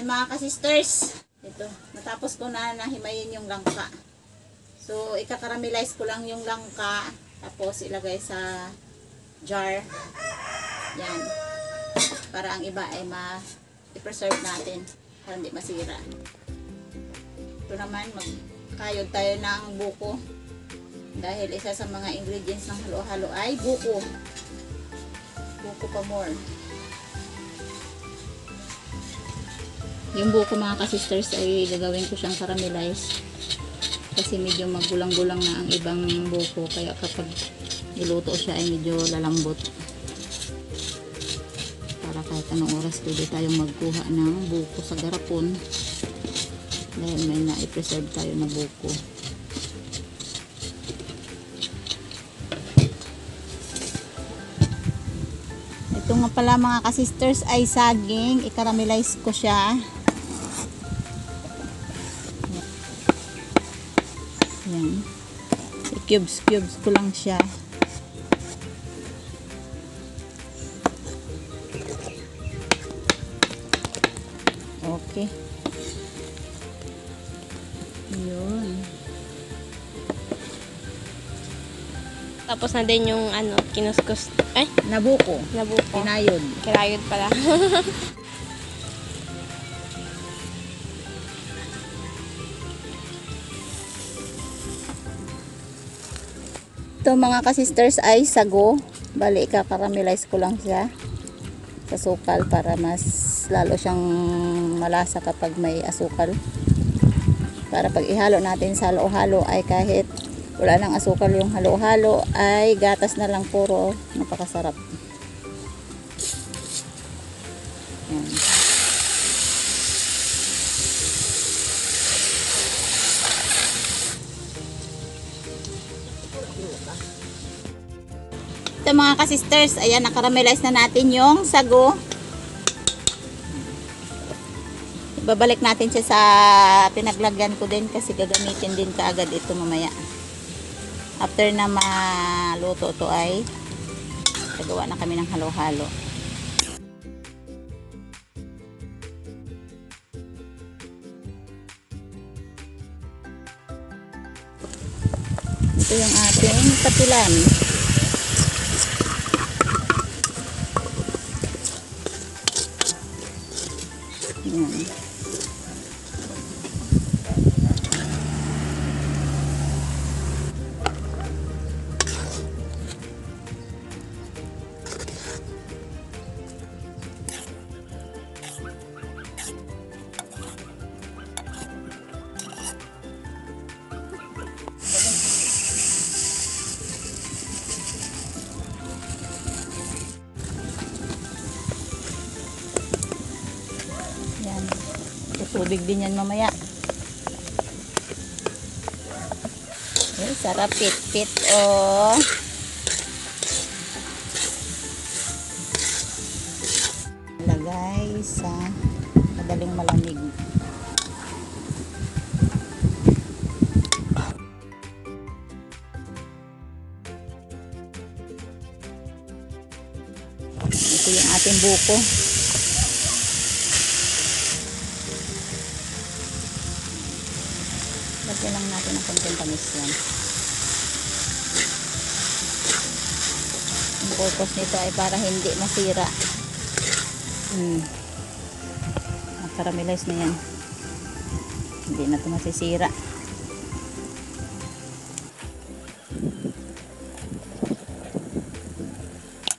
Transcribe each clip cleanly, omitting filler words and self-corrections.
Mga ka-sisters, ito, natapos ko na nahimayin yung langka. So, ika-caramelize ko lang yung langka, tapos ilagay sa jar. Yan. Para ang iba ay i-preserve natin, para hindi masira. Ito naman, magkayod tayo ng buko. Dahil isa sa mga ingredients ng halo-halo ay buko. Buko pa more. Yung buko mga ka-sisters ay gagawin ko siyang caramelize. Kasi medyo magulang-gulang na ang ibang buko. Kaya kapag niluto siya ay medyo lalambot. Para kahit anong oras pwede tayong magkuha ng buko sa garapon. Dahil may na-preserve tayo na buko. Ito nga pala mga ka-sisters ay saging. I-caramelize ko siya. Yan. I-cubes ko lang siya. Okay. Yun. Tapos na din yung kinuskus. Ay, Nabuko. nabuko. Kinayod. Kirayod pala. Ito mga ka-sisters ay sago. Bali, ika-caramelize ko lang siya sa sukal para mas lalo siyang malasa kapag may asukal. Para pag ihalo natin sa halo-halo ay kahit wala nang asukal yung halo-halo ay gatas na lang puro. Napakasarap. Yan. Ito mga ka-sisters, ayan, nakaramelize na natin yung sago. Ibabalik natin siya sa pinaglagyan ko din kasi gagamitin din kaagad ito mamaya. After na maluto ito ay gagawa na kami ng halo-halo. Ito yung ating patilan. Yan. Yan. Tubig din yan mamaya. Eh, sarap pit-pit oh. Lagay sa madaling malamig. Ito yung ating buko. Lagyan lang natin ng konting tamis yan. Ang purpose nito ay para hindi masira. Nakaramelize na yan. Hindi na ito masisira.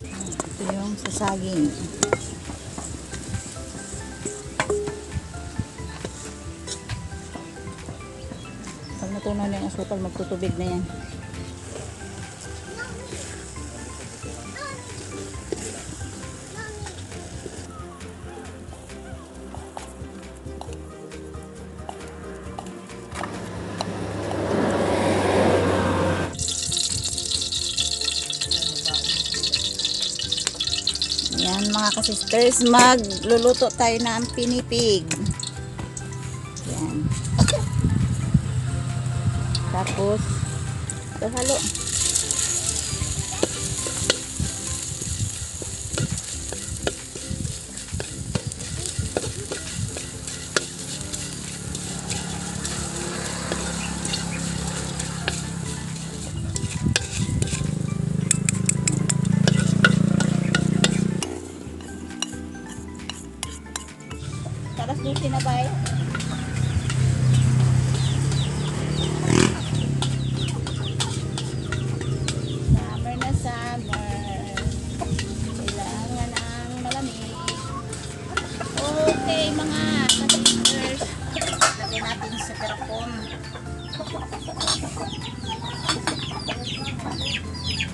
Ito yung sasaging. Pag natunaw na yung asukal, magtutubig na yan. Yan mga ka-sisters, magluluto tayo ng pinipig. Yan. Tapos halo-halo. Alas 12 na ba eh? Summer na summer. Kailangan ang malamig. Okay mga ka-sisters. Lagay natin sa garapon.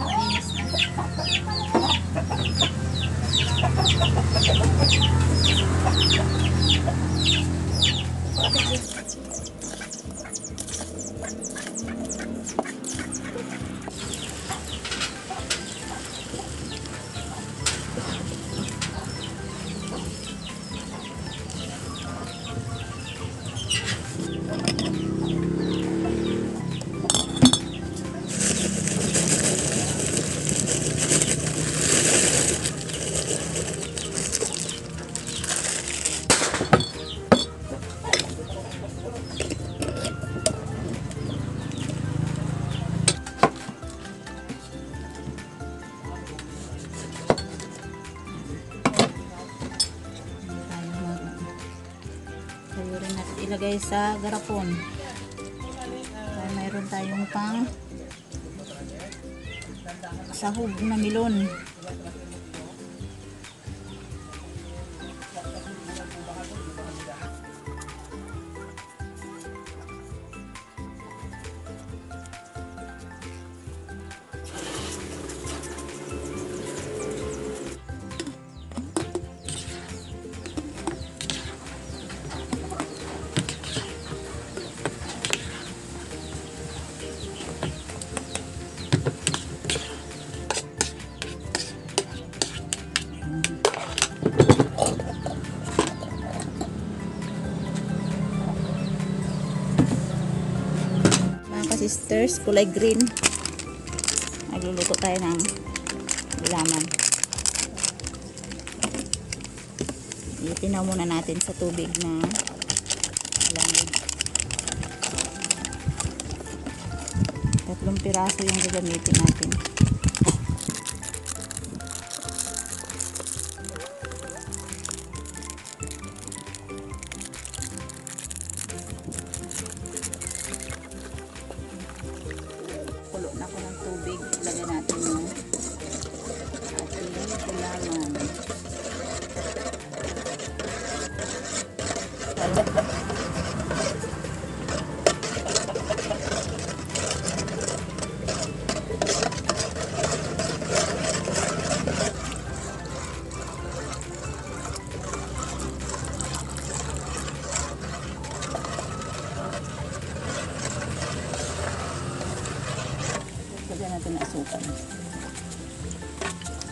Malinis na. Tayo rin natin ilagay sa garapon. Kaya mayroon tayong pang sahog na milon. Sisters, kulay green. Nagluluto tayo ng gulaman. Itinaw muna natin sa tubig na lamig. 3 piraso yung gagamitin natin. Kulo na ko ng tubig. Lagyan natin yung ating gulaman. Lagyan natin ng asukal.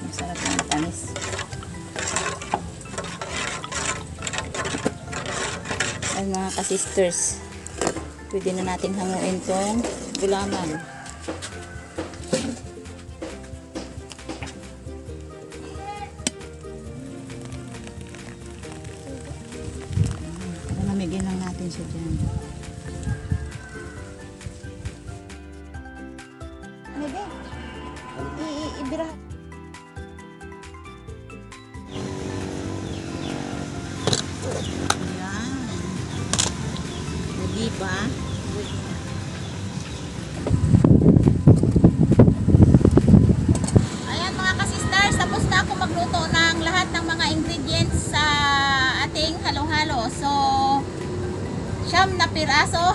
Masarap ng tamis. Ay mga ka-sisters, pwede na natin hanguin tong gulaman. Palamigin lang natin siya dyan. Ibira. Ayan. Hindi ba? Ayan mga ka-sisters, tapos na ako magluto ng lahat ng mga ingredients sa ating halo-halo. So, siyam na piraso.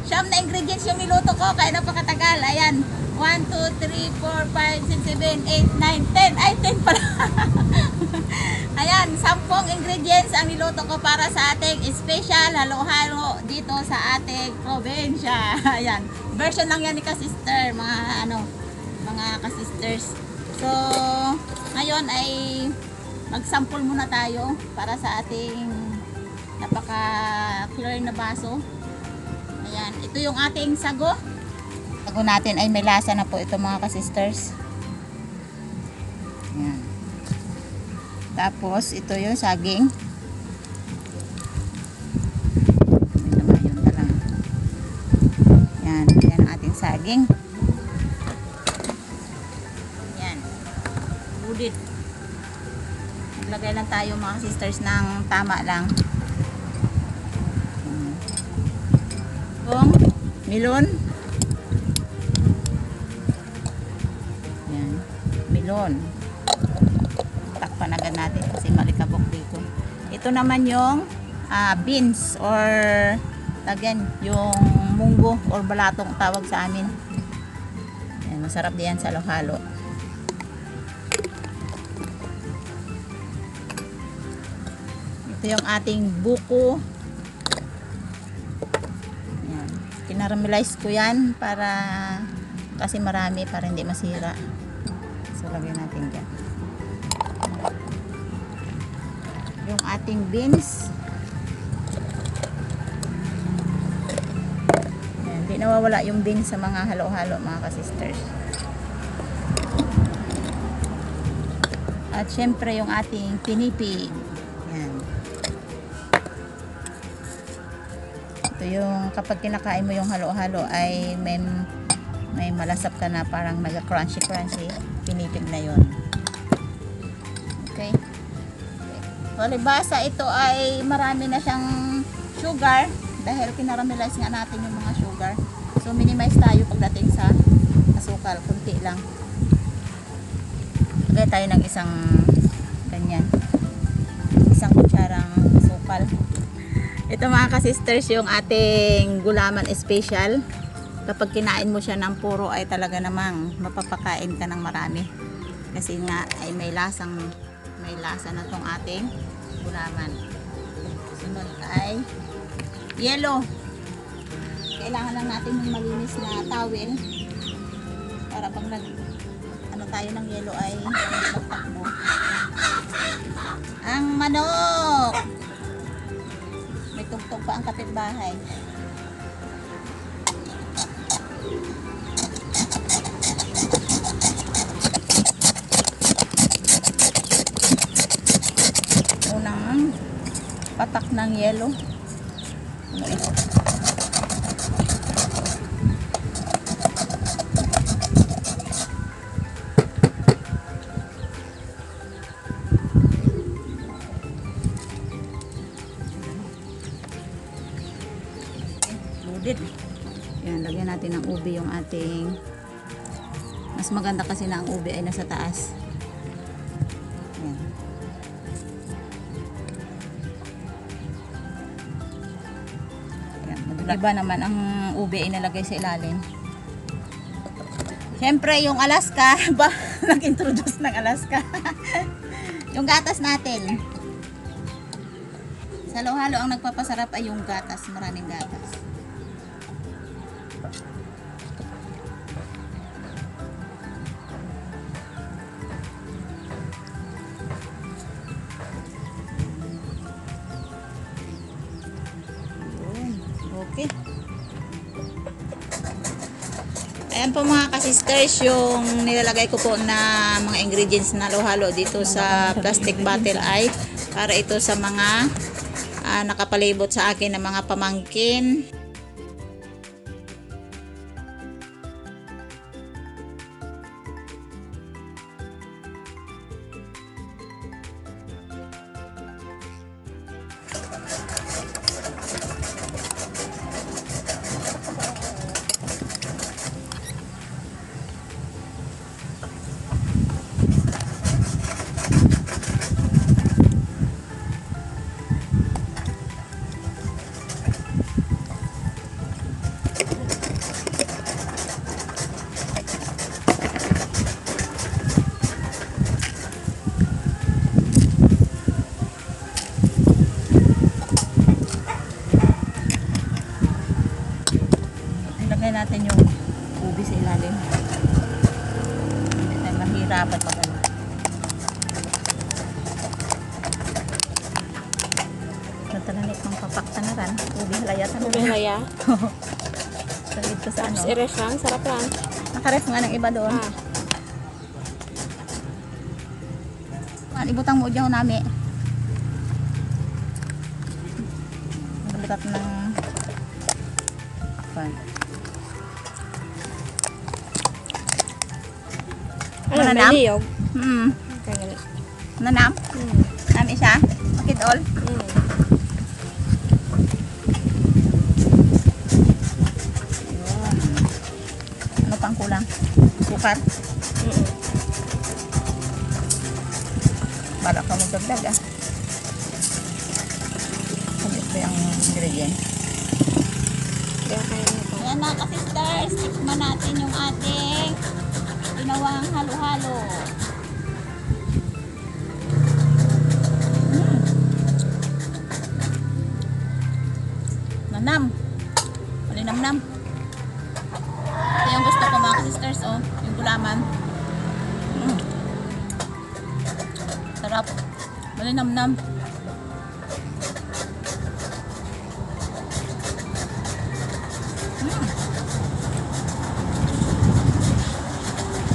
Siyam na ingredients yung niluto ko, kaya napakatagal. Ayan. 1, 2, 3, 4, 5, 6, 7, 8, 9, 10. Ay, 10 pala. Ayan, 10 ingredients ang niluto ko para sa ating special halo-halo dito sa ating probinsya. Ayan, version lang yan ni ka-sister, mga ka-sisters. So, ngayon ay mag-sample muna tayo para sa ating napaka-clear na baso. Ayan, ito yung ating sago. Sago natin ay may lasa na po ito mga ka-sisters. Ayan. Tapos ito yung saging. Yun na lang. Ayan, yan ang ating saging. Ayan. Udit. Naglagay lang tayo mga sisters ng tama lang. Yung melon. Yan. Melon. Takpan agad natin kasi malikabok dito. Ito naman yung beans or again, yung munggo or balatong tawag sa amin. Yan, masarap diyan sa halo-halo. Ito yung ating buko. Yan. Kinaramelize ko yan para kasi marami para hindi masira. So, lagyan natin dyan. Yung ating beans. Yan. Hindi nawawala yung beans sa mga halo-halo mga kasisters. At syempre yung ating pinipig. Yan. Ito yung kapag kinakain mo yung halo-halo ay may malasap ka na parang mega crunchy pinipig na yon. Okay. Palibasa ito ay marami na siyang sugar dahil kinaramelize nga natin yung mga sugar. So minimize tayo pagdating sa asukal, kunti lang. Lagay tayo ng isang ganyan. Isang kutsarang asukal. Ito mga kasisters yung ating gulaman special. Kapag kinain mo siya ng puro ay talaga namang mapapakain ka ng marami. Kasi nga ay may lasa na tong ating gulaman. Sunod ay yellow. Kailangan lang natin yung malinis na towel para pag tayo ng yellow ay magtakbo. Ang manok. May tugtog pa ang kapitbahay. Unang patak ng yelo. Ano ito? Loaded. Yan, lagyan natin ng ube yung ating. Mas maganda kasi na ang ube ay nasa taas. Yan. Iba naman ang ube inalagay sa ilalim. Siyempre yung Alaska, ba nag-introduce ng Alaska. Yung gatas natin. Sa halo-halo ang nagpapasarap ay yung gatas, maraming gatas. Okay. Ayan po mga kasisters, yung nilalagay ko po na mga ingredients na halo-halo dito sa plastic bottle ay para ito sa mga nakapalibot sa akin na mga pamangkin. Ilagay natin yung ubi sa ilalim. Hindi tayo mahirapan pag ano. Natalanit ng papakta na ran. Ubi halaya sa Ube halaya. Sagid ko sa ano. Tapos i-ref lang. Sarap lang. Nakaref nga ng iba doon. Ibutang mo dyan nami. Naglikat ng pan. Ano, may Nanam? liyog. Hmm. Kaya Nanam? Hmm. Nami siya? Bakit all? Mm. Ano pang kulang? Sukar? Mm. Bala ka magdagdag ah. Ano ba yung ingredient? Kaya kaya nito. Ayan mga ka-sisters, tikman natin yung ating ginawang halo-halo. Nanam. Malinamnam. Ito yung gusto ko mga ka-sisters, oh. Yung gulaman. Sarap. Malinamnam.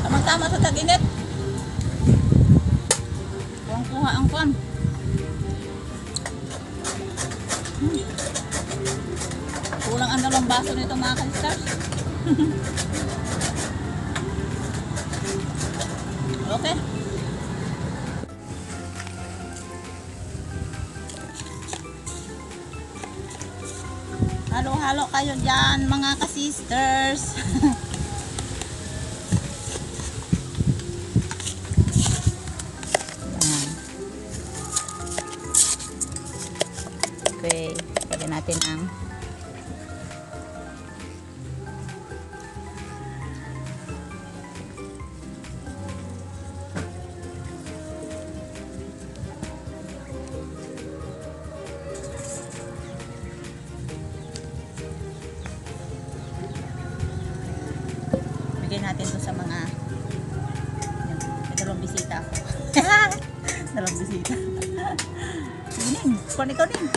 Tama-tama sa tag-init. Kuha ang kwan. Kulang ang 2 baso nito mga ka-sisters. Okay. Halo-halo kayo dyan mga ka-sisters. Yan. Okay, lagyan natin ang bigyan natin to sa mga yan, may 2 bisita. 2 bisita. Ning, kuha nito ning.